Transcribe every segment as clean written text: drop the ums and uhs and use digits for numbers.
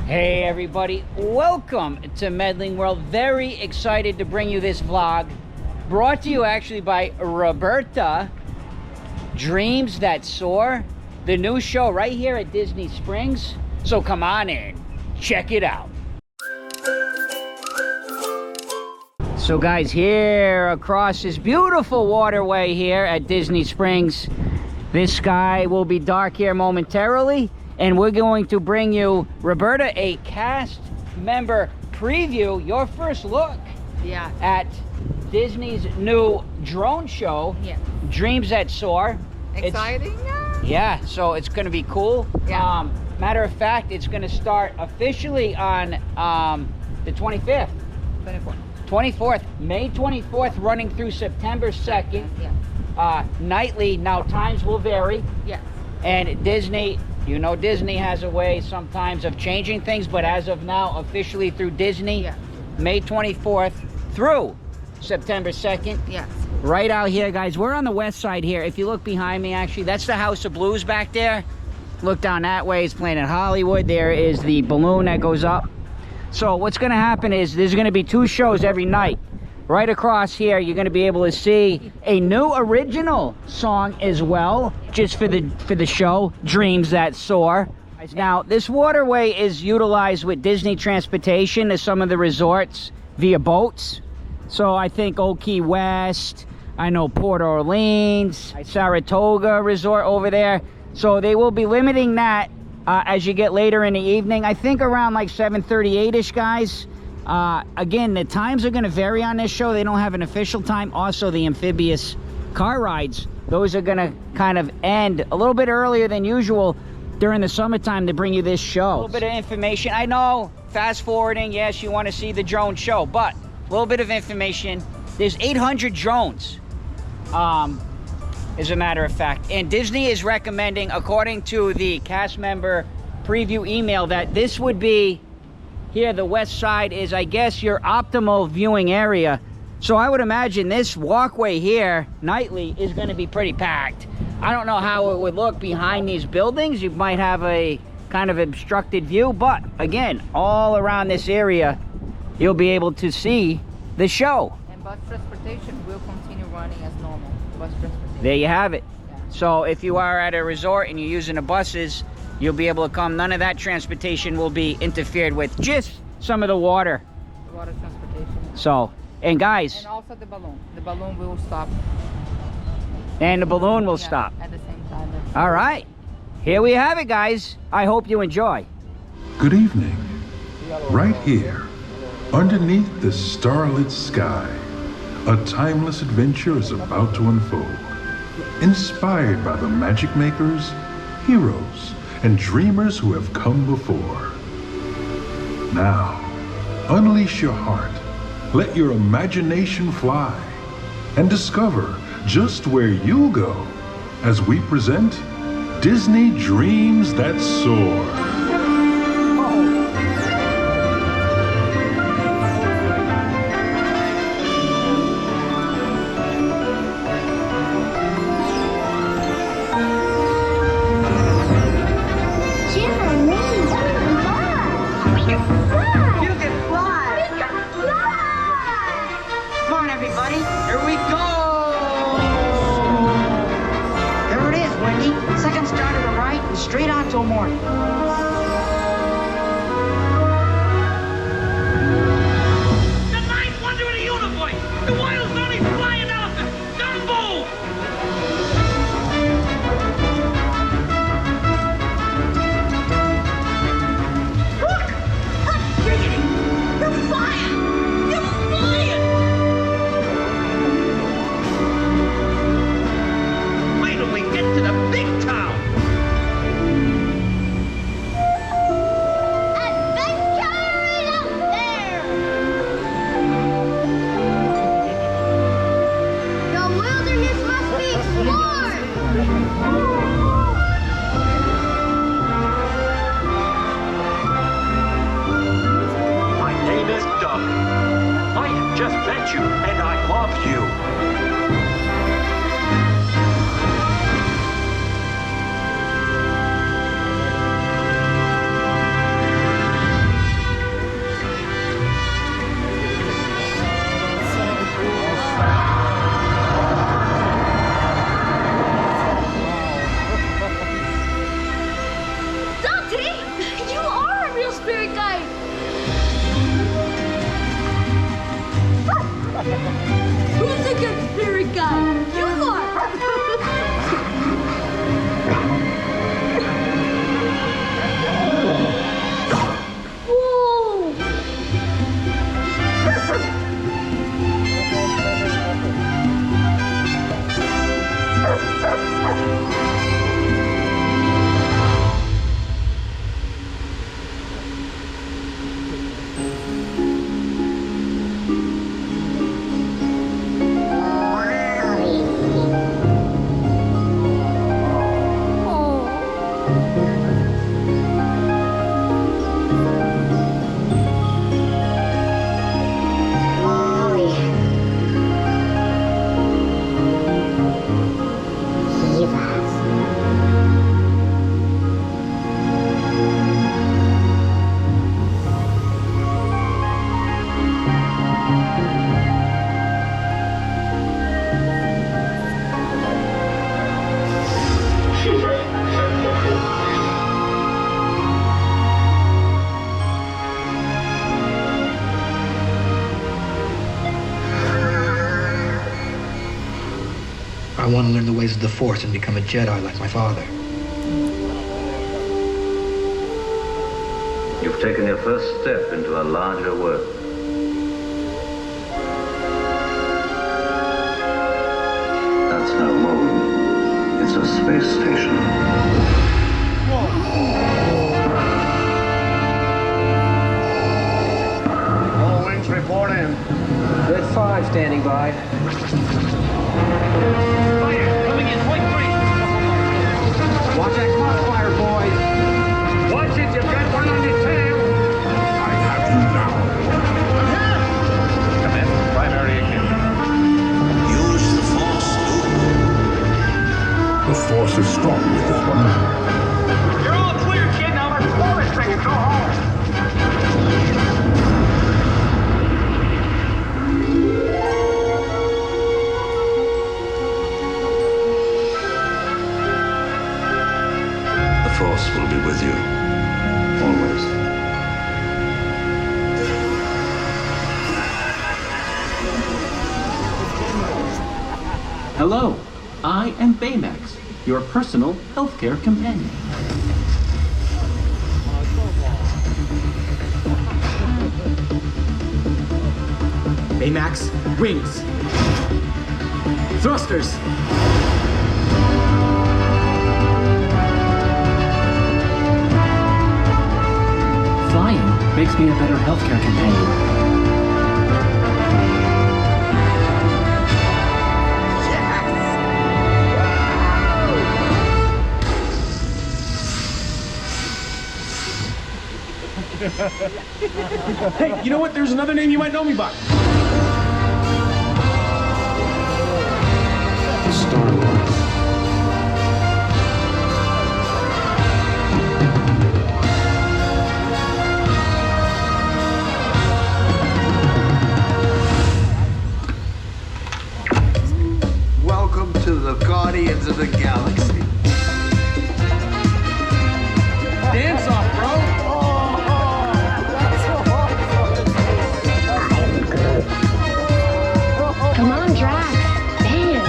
Hey everybody, welcome to Medling World. Very excited to bring you this vlog, brought to you actually by Roberta Dreams That Soar, the new show right here at Disney Springs. So come on in, check it out. So guys, here across this beautiful waterway here at Disney Springs, this sky will be dark here momentarily, and we're going to bring you, Roberta, a cast member preview, your first look at Disney's new drone show, Dreams That Soar. Exciting? Yeah, so it's going to be cool. Yeah. Matter of fact, it's going to start officially on the 25th. 24th, May 24th, running through September 2nd. Nightly, now times will vary. Yes. And Disney, you know, Disney has a way sometimes of changing things, but as of now, officially through Disney, May 24th through September 2nd. Yes. Right out here, guys. We're on the west side here. If you look behind me, actually, that's the House of Blues back there. Look down that way, it's playing at Hollywood. There is the balloon that goes up. So what's going to happen is there's going to be 2 shows every night. Right across here, you're going to be able to see a new original song as well, just for the show, Dreams That Soar. Now, this waterway is utilized with Disney transportation to some of the resorts via boats. So I think Old Key West, I know Port Orleans, Saratoga Resort over there. So they will be limiting that as you get later in the evening. I think around like 7:38-ish, guys. Again, the times are going to vary on this show. They don't have an official time. Also, the amphibious car rides, those are going to kind of end a little bit earlier than usual during the summertime to bring you this show. A little bit of information. I know, fast forwarding, yes, you want to see the drone show, but a little bit of information. There's 800 drones, as a matter of fact. And Disney is recommending, according to the cast member preview email, that this would be here, the west side is, I guess, your optimal viewing area. So I would imagine this walkway here nightly is going to be pretty packed. I don't know how it would look behind these buildings. You might have a kind of obstructed view, but again, all around this area, you'll be able to see the show. And bus transportation will continue running as normal. Bus transportation. There you have it. So if you are at a resort and you're using the buses, you'll be able to come. None of that transportation will be interfered with. Just some of the water. The water transportation. So, and guys. And also the balloon. The balloon will stop. And the balloon will stop. At the same time. All right. Here we have it, guys. I hope you enjoy. Good evening. Right here, underneath the starlit sky, a timeless adventure is about to unfold. Inspired by the magic makers, heroes, and dreamers who have come before. Now, unleash your heart, let your imagination fly, and discover just where you'll go as we present Disney Dreams That Soar. Straight on till morning. The ninth wonder of the universe! The wildest only flying elephant! Dumbo! Look! Look, Diggity! You're flying! You're flying! Wait till we get to the big town! Just met you, and I love you. want to learn the ways of the Force and become a Jedi like my father. You've taken your first step into a larger world. That's no moon. It's a space station. All wings report in. Red 5 standing by. Fire coming in, point 3. Watch that crossfire, boys. Watch it, you've got one on your tail. I have you now. Commence primary ignition. Use the Force, Luke. The Force is strong with this one. You're all clear, kid. Now let's pull this thing and go home. The Force will be with you. Always. Hello, I am Baymax, your personal healthcare companion. Baymax, wings. Thrusters. Flying makes me a better healthcare companion. Hey, you know what? There's another name you might know me by. Star-Lord. Welcome to the Guardians of the Galaxy. Dance off, bro. Come on, Drax. Dance.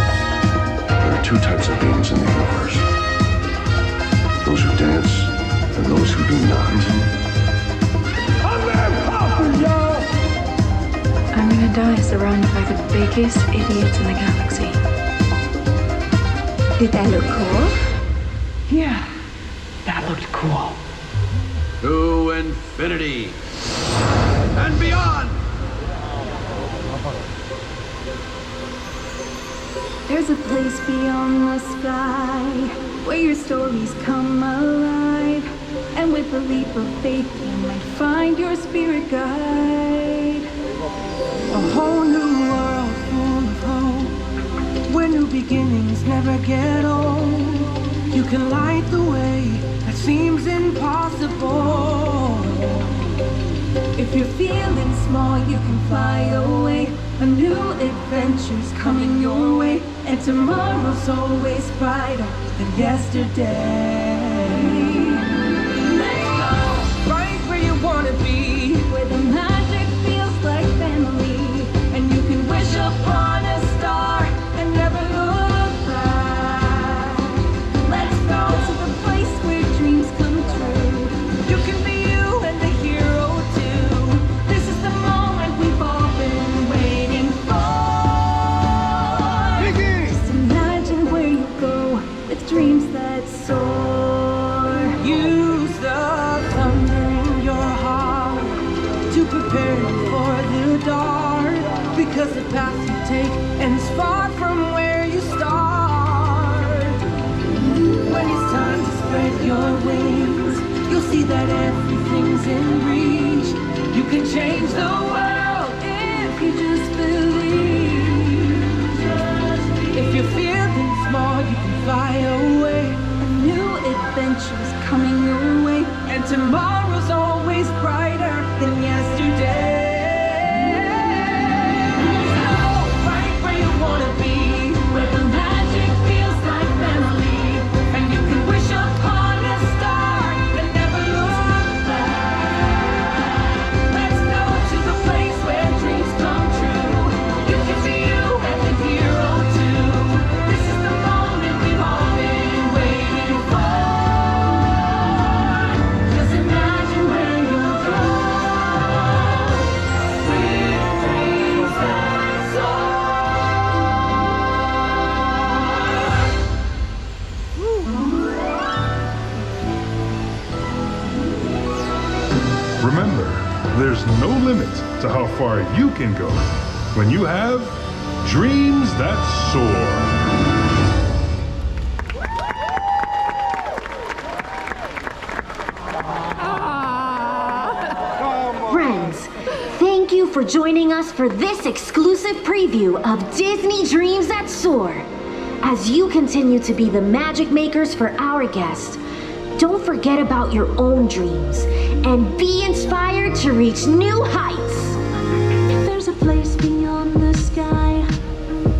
There are two types of beings in the universe. Those who dance and those who do not. I'm there, popping, y'all. I'm gonna die surrounded by the biggest idiots in the galaxy. Did that look cool? Yeah, that looked cool. To infinity and beyond. There's a place beyond the sky where your stories come alive. And with a leap of faith, you might find your spirit guide. A whole new world full of hope, where new beginnings never get old. You can light the way that seems impossible. If you're feeling small, you can fly away. A new adventure's coming your way, and tomorrow's always brighter than yesterday. Let's go Right where you wanna be, where the magic feels like family, and you can wish upon a star and never look back. Let's go to the place where dreams come true. you can be you and the hero too. This is the moment we've all been waiting for. Just imagine where you go with dreams that soar. Use the thunder in your heart to prepare for the dark, because the path you take ends far from where you start. When it's time to spread your wings, you'll see that everything's in reach. You can change the world if you just believe. If you're feeling small, you can fly away. A new adventure's coming your way, And tomorrow's always brighter than yesterday. Right where you wanna be, where the magic feels like family, and you can wish upon a star and never look back. let's go to the place where dreams come true. You can be you and the hero too. This is the There's no limit to how far you can go when you have dreams that soar. Thank you for joining us for this exclusive preview of Disney Dreams That Soar. As you continue to be the magic makers for our guests, don't forget about your own dreams and be inspired to reach new heights. There's a place beyond the sky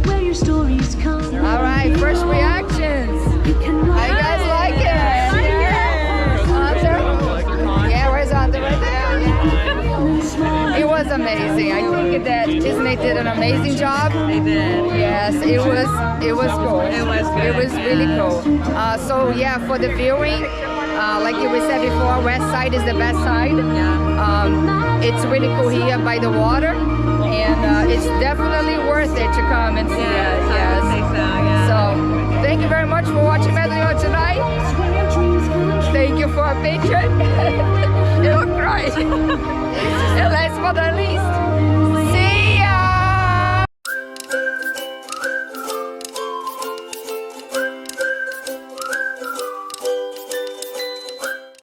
where your stories come. All right, first reactions. How you guys like it? Hunter? Yeah, where's Hunter? Right there. It was amazing. I think that Disney did an amazing job. They did. Yes, it was cool. It was good. It was really cool. So yeah, for the viewing, like we said before, west side is the best side. Yeah. It's really cool here by the water, and it's definitely worth it to come and see it. Yes. I think so. Yeah. So thank you very much for watching Medling World tonight. Thank you for a patron. You'll cry. And last but not least,